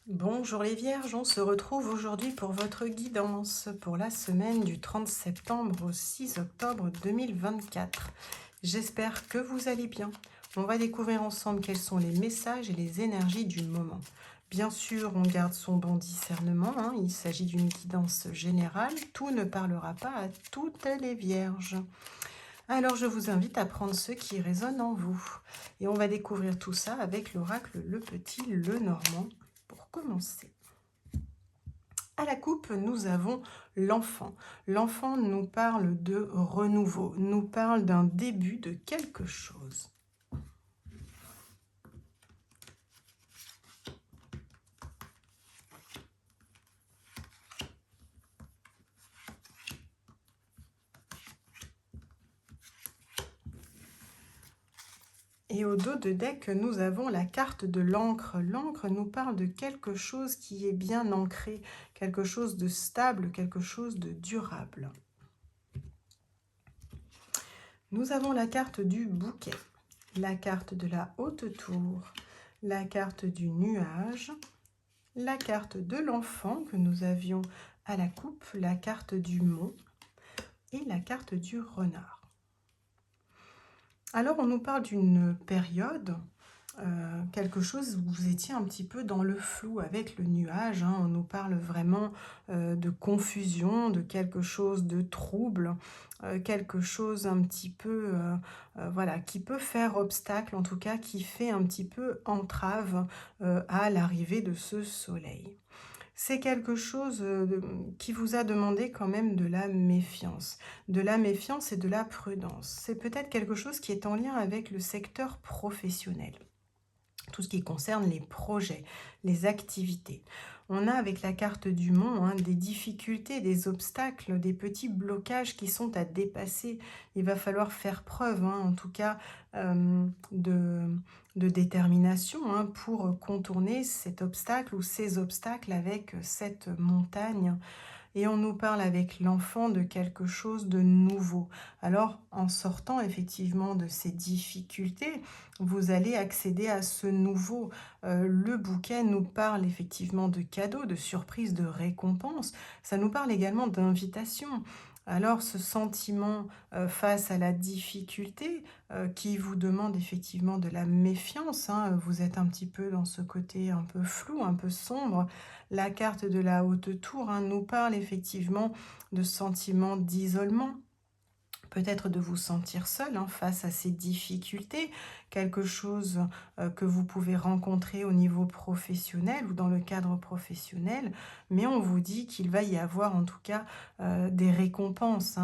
Bonjour les Vierges, on se retrouve aujourd'hui pour votre guidance pour la semaine du 30 septembre au 6 octobre 2024. J'espère que vous allez bien. On va découvrir ensemble quels sont les messages et les énergies du moment. Bien sûr, on garde son bon discernement, il s'agit d'une guidance générale, tout ne parlera pas à toutes les Vierges. Alors je vous invite à prendre ce qui résonne en vous. Et on va découvrir tout ça avec l'oracle Le Petit Lenormand pour commencer. À la coupe, nous avons l'enfant. L'enfant nous parle de renouveau, nous parle d'un début de quelque chose. Et au dos de deck, nous avons la carte de l'encre. L'encre nous parle de quelque chose qui est bien ancré, quelque chose de stable, quelque chose de durable. Nous avons la carte du bouquet, la carte de la haute tour, la carte du nuage, la carte de l'enfant que nous avions à la coupe, la carte du mont et la carte du renard. Alors on nous parle d'une période, quelque chose où vous étiez un petit peu dans le flou avec le nuage, on nous parle vraiment de confusion, de quelque chose de trouble, quelque chose un petit peu, voilà, qui peut faire obstacle, en tout cas qui fait un petit peu entrave à l'arrivée de ce soleil. C'est quelque chose qui vous a demandé quand même de la méfiance et de la prudence. C'est peut-être quelque chose qui est en lien avec le secteur professionnel, tout ce qui concerne les projets, les activités. On a avec la carte du mont des difficultés, des obstacles, des petits blocages qui sont à dépasser. Il va falloir faire preuve, en tout cas, de détermination pour contourner cet obstacle ou ces obstacles avec cette montagne. Et on nous parle avec l'enfant de quelque chose de nouveau. Alors, en sortant effectivement de ces difficultés, vous allez accéder à ce nouveau. Le bouquet nous parle effectivement de cadeaux, de surprises, de récompenses. Ça nous parle également d'invitation. Alors, ce sentiment face à la difficulté qui vous demande effectivement de la méfiance, vous êtes un petit peu dans ce côté un peu flou, un peu sombre. La carte de la haute tour nous parle effectivement de sentiments d'isolement, peut-être de vous sentir seul face à ces difficultés, quelque chose que vous pouvez rencontrer au niveau professionnel ou dans le cadre professionnel, mais on vous dit qu'il va y avoir en tout cas des récompenses,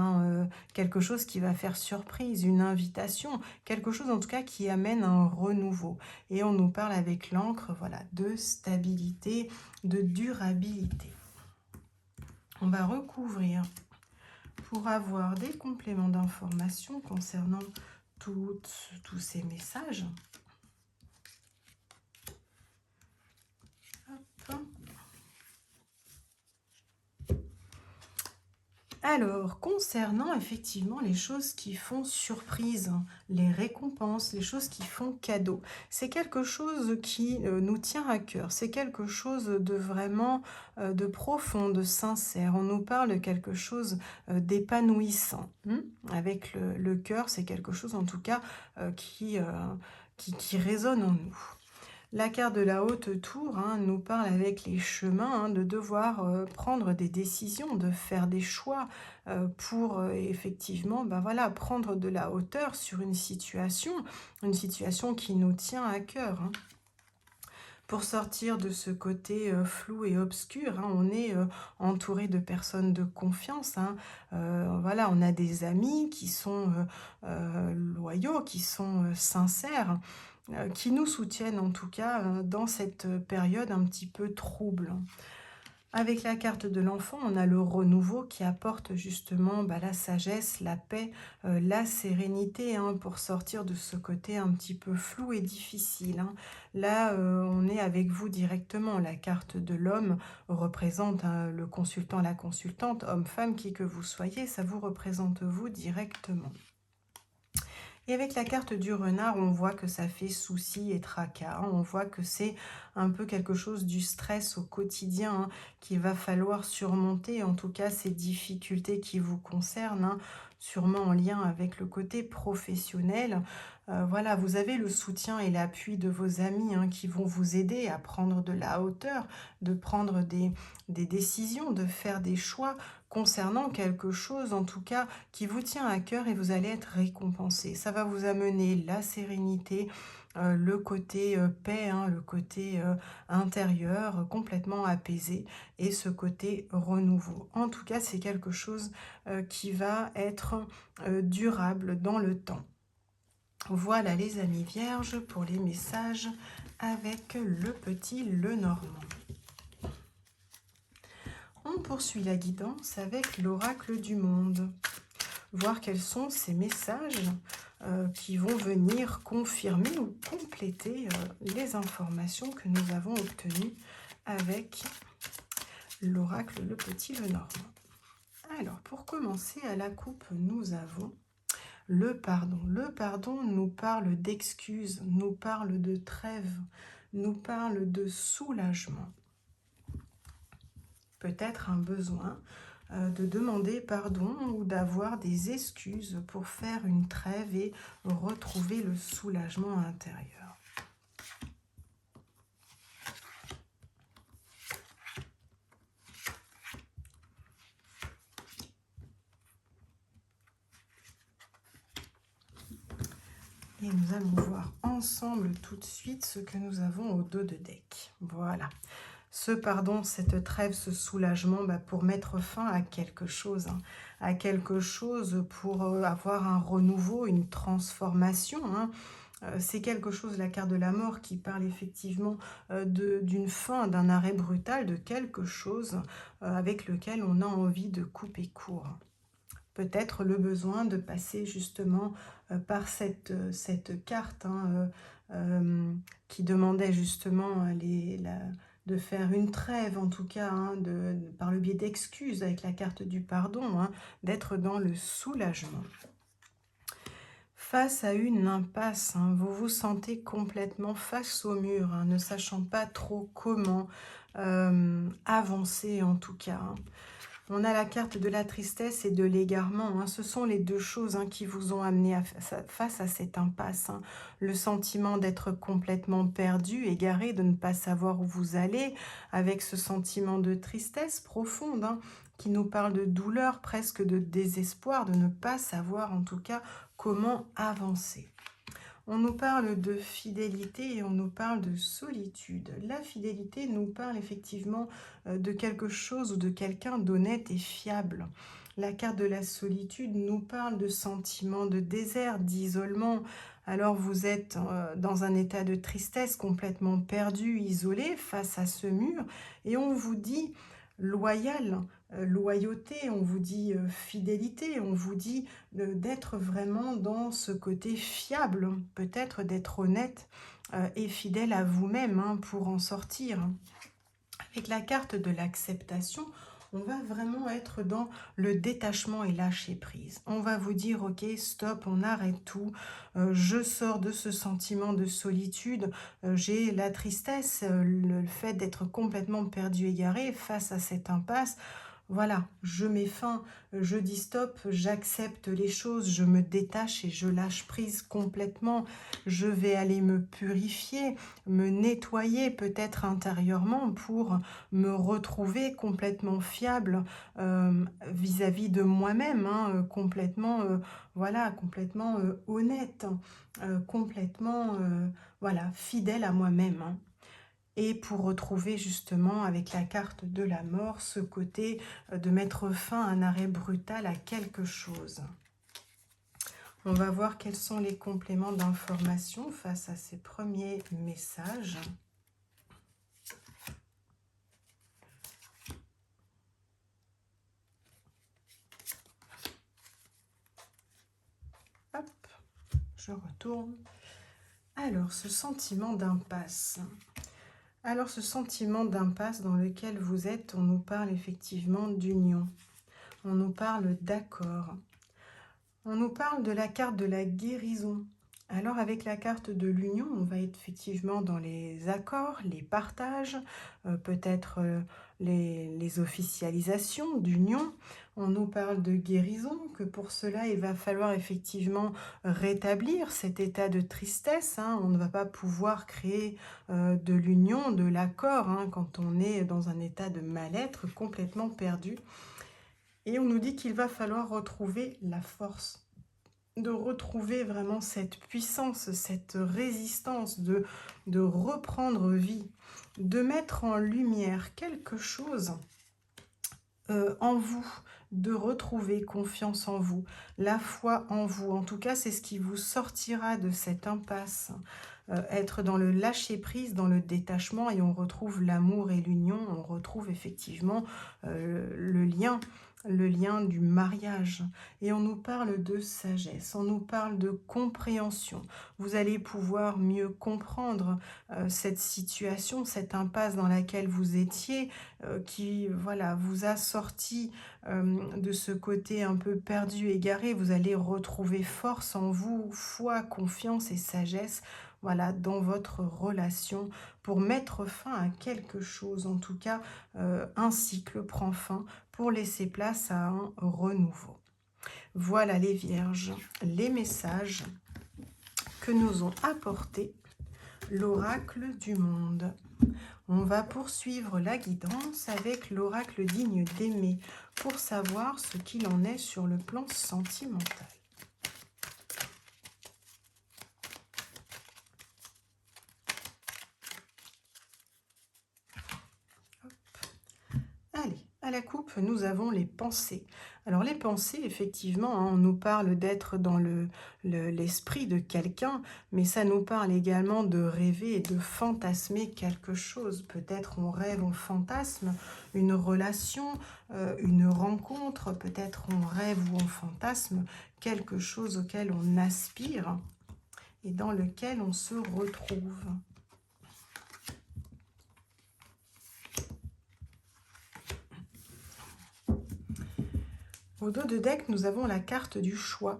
quelque chose qui va faire surprise, une invitation, quelque chose en tout cas qui amène un renouveau. Et on nous parle avec l'encre, voilà, de stabilité, de durabilité. On va recouvrir pour avoir des compléments d'information concernant tous ces messages. Hop. Alors, concernant effectivement les choses qui font surprise, les récompenses, les choses qui font cadeau, c'est quelque chose qui nous tient à cœur, c'est quelque chose de vraiment de profond, de sincère. On nous parle de quelque chose d'épanouissant. Avec le cœur, c'est quelque chose en tout cas qui résonne en nous. La carte de la haute tour nous parle avec les chemins de devoir prendre des décisions, de faire des choix pour effectivement voilà, prendre de la hauteur sur une situation qui nous tient à cœur. Pour sortir de ce côté flou et obscur, on est entouré de personnes de confiance. Voilà, on a des amis qui sont loyaux, qui sont sincères, qui nous soutiennent en tout cas dans cette période un petit peu trouble. Avec la carte de l'enfant, on a le renouveau qui apporte justement la sagesse, la paix, la sérénité pour sortir de ce côté un petit peu flou et difficile. Là, on est avec vous directement. La carte de l'homme représente le consultant, la consultante, homme, femme, qui que vous soyez, ça vous représente vous directement. Et avec la carte du renard, on voit que ça fait souci et tracas, hein. On voit que c'est un peu quelque chose du stress au quotidien, hein, qu'il va falloir surmonter. En tout cas, ces difficultés qui vous concernent, hein, sûrement en lien avec le côté professionnel. Voilà, vous avez le soutien et l'appui de vos amis, hein, qui vont vous aider à prendre de la hauteur, de prendre des décisions, de faire des choix concernant quelque chose, en tout cas, qui vous tient à cœur et vous allez être récompensé. Ça va vous amener la sérénité, le côté paix, hein, le côté intérieur complètement apaisé et ce côté renouveau. En tout cas, c'est quelque chose qui va être durable dans le temps. Voilà les amis vierges pour les messages avec le petit Lenormand. On poursuit la guidance avec l'oracle du monde. Voir quels sont ces messages qui vont venir confirmer ou compléter les informations que nous avons obtenues avec l'oracle le petit Lenormand. Alors, pour commencer, à la coupe, nous avons le pardon. Le pardon nous parle d'excuses, nous parle de trêve, nous parle de soulagement. Peut-être un besoin de demander pardon ou d'avoir des excuses pour faire une trêve et retrouver le soulagement intérieur. Et nous allons voir ensemble tout de suite ce que nous avons au dos de deck. Voilà. Ce pardon, cette trêve, ce soulagement pour mettre fin à quelque chose. Hein, à quelque chose pour avoir un renouveau, une transformation. Hein. C'est quelque chose, la carte de la mort, qui parle effectivement d'une fin, d'un arrêt brutal, de quelque chose avec lequel on a envie de couper court. Peut-être le besoin de passer justement par cette carte hein, qui demandait justement de faire une trêve, en tout cas, hein, par le biais d'excuses avec la carte du pardon, hein, d'être dans le soulagement. Face à une impasse, hein, vous vous sentez complètement face au mur, hein, ne sachant pas trop comment avancer en tout cas. Hein. On a la carte de la tristesse et de l'égarement. Hein. Ce sont les deux choses hein, qui vous ont amené face à cette impasse. Hein. Le sentiment d'être complètement perdu, égaré, de ne pas savoir où vous allez, avec ce sentiment de tristesse profonde hein, qui nous parle de douleur, presque de désespoir, de ne pas savoir en tout cas comment avancer. On nous parle de fidélité et on nous parle de solitude. La fidélité nous parle effectivement de quelque chose ou de quelqu'un d'honnête et fiable. La carte de la solitude nous parle de sentiments de désert, d'isolement. Alors vous êtes dans un état de tristesse, complètement perdu, isolé face à ce mur et on vous dit loyal, loyauté, on vous dit fidélité, on vous dit d'être vraiment dans ce côté fiable, peut-être d'être honnête et fidèle à vous-même hein, pour en sortir. Avec la carte de l'acceptation, on va vraiment être dans le détachement et lâcher prise. On va vous dire, ok, stop, on arrête tout, je sors de ce sentiment de solitude, j'ai la tristesse, le fait d'être complètement perdu, égaré face à cette impasse. Voilà, je mets fin, je dis stop, j'accepte les choses, je me détache et je lâche prise complètement. Je vais aller me purifier, me nettoyer peut-être intérieurement pour me retrouver complètement fiable vis-à-vis de moi-même, hein, complètement, voilà, complètement honnête, complètement, voilà, fidèle à moi-même. Hein. Et pour retrouver justement avec la carte de la mort ce côté de mettre fin à un arrêt brutal à quelque chose. On va voir quels sont les compléments d'information face à ces premiers messages. Hop, je retourne. Alors, ce sentiment d'impasse. Alors, ce sentiment d'impasse dans lequel vous êtes, on nous parle effectivement d'union. On nous parle d'accord. On nous parle de la carte de la guérison. Alors avec la carte de l'union, on va être effectivement dans les accords, les partages, peut-être les officialisations d'union. On nous parle de guérison, que pour cela il va falloir effectivement rétablir cet état de tristesse, hein. On ne va pas pouvoir créer de l'union, de l'accord, hein, quand on est dans un état de mal-être complètement perdu. Et on nous dit qu'il va falloir retrouver la force, de retrouver vraiment cette puissance, cette résistance, de reprendre vie, de mettre en lumière quelque chose en vous, de retrouver confiance en vous, la foi en vous. En tout cas, c'est ce qui vous sortira de cette impasse. Être dans le lâcher-prise, dans le détachement, et on retrouve l'amour et l'union, on retrouve effectivement le lien du mariage. Et on nous parle de sagesse, on nous parle de compréhension. Vous allez pouvoir mieux comprendre cette situation, cette impasse dans laquelle vous étiez, qui voilà, vous a sorti de ce côté un peu perdu, égaré. Vous allez retrouver force en vous, foi, confiance et sagesse, voilà, dans votre relation, pour mettre fin à quelque chose. En tout cas, un cycle prend fin pour laisser place à un renouveau. Voilà les vierges, les messages que nous ont apportés l'oracle du monde. On va poursuivre la guidance avec l'oracle digne d'aimer pour savoir ce qu'il en est sur le plan sentimental. Allez, à la coupe, nous avons les pensées. Alors les pensées, effectivement, hein, on nous parle d'être dans l'esprit de quelqu'un, mais ça nous parle également de rêver et de fantasmer quelque chose. Peut-être on rêve, on fantasme une relation, une rencontre, peut-être on rêve ou on fantasme quelque chose auquel on aspire et dans lequel on se retrouve. Au dos de deck, nous avons la carte du choix.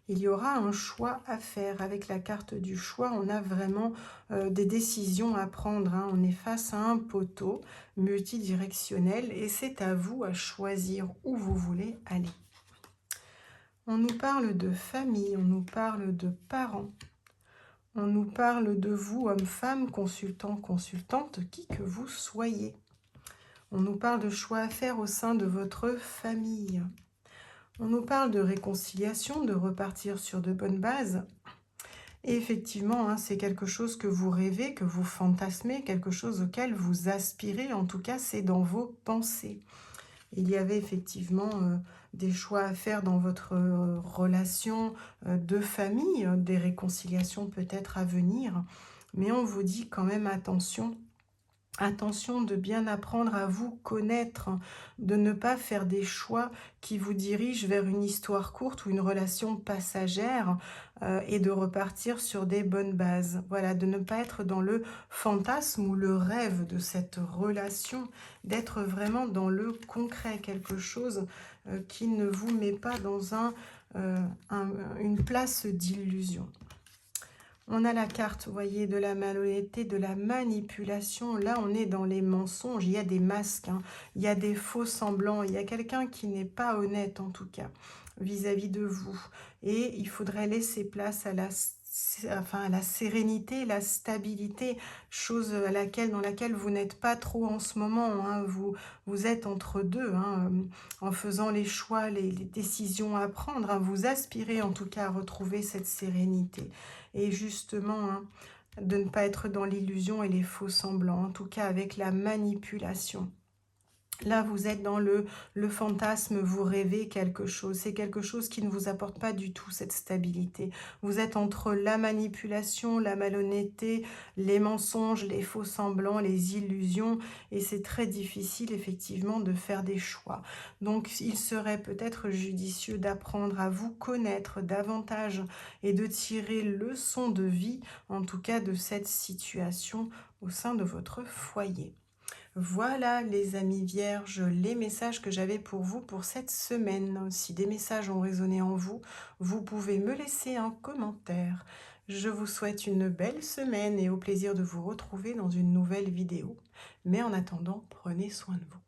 Il y aura un choix à faire. Avec la carte du choix, on a vraiment des décisions à prendre, hein. On est face à un poteau multidirectionnel et c'est à vous à choisir où vous voulez aller. On nous parle de famille, on nous parle de parents. On nous parle de vous, homme, femme, consultant, consultante, qui que vous soyez. On nous parle de choix à faire au sein de votre famille. On nous parle de réconciliation, de repartir sur de bonnes bases. Et effectivement, hein, c'est quelque chose que vous rêvez, que vous fantasmez, quelque chose auquel vous aspirez. En tout cas, c'est dans vos pensées. Il y avait effectivement des choix à faire dans votre relation de famille, des réconciliations peut-être à venir. Mais on vous dit quand même attention. Attention de bien apprendre à vous connaître, de ne pas faire des choix qui vous dirigent vers une histoire courte ou une relation passagère et de repartir sur des bonnes bases. Voilà, de ne pas être dans le fantasme ou le rêve de cette relation, d'être vraiment dans le concret, quelque chose qui ne vous met pas dans une place d'illusion. On a la carte, vous voyez, de la malhonnêteté, de la manipulation. Là, on est dans les mensonges. Il y a des masques, hein. Il y a des faux semblants. Il y a quelqu'un qui n'est pas honnête, en tout cas, vis-à-vis de vous. Et il faudrait laisser place à la sérénité, la stabilité, chose dans laquelle vous n'êtes pas trop en ce moment, hein. Vous êtes entre deux, hein, en faisant les choix, les décisions à prendre, hein. Vous aspirez en tout cas à retrouver cette sérénité. Et justement, hein, de ne pas être dans l'illusion et les faux semblants, en tout cas avec la manipulation. Là, vous êtes dans le fantasme, vous rêvez quelque chose. C'est quelque chose qui ne vous apporte pas du tout cette stabilité. Vous êtes entre la manipulation, la malhonnêteté, les mensonges, les faux semblants, les illusions. Et c'est très difficile, effectivement, de faire des choix. Donc, il serait peut-être judicieux d'apprendre à vous connaître davantage et de tirer leçon de vie, en tout cas de cette situation au sein de votre foyer. Voilà les amis vierges, les messages que j'avais pour vous pour cette semaine. Si des messages ont résonné en vous, vous pouvez me laisser un commentaire. Je vous souhaite une belle semaine et au plaisir de vous retrouver dans une nouvelle vidéo. Mais en attendant, prenez soin de vous.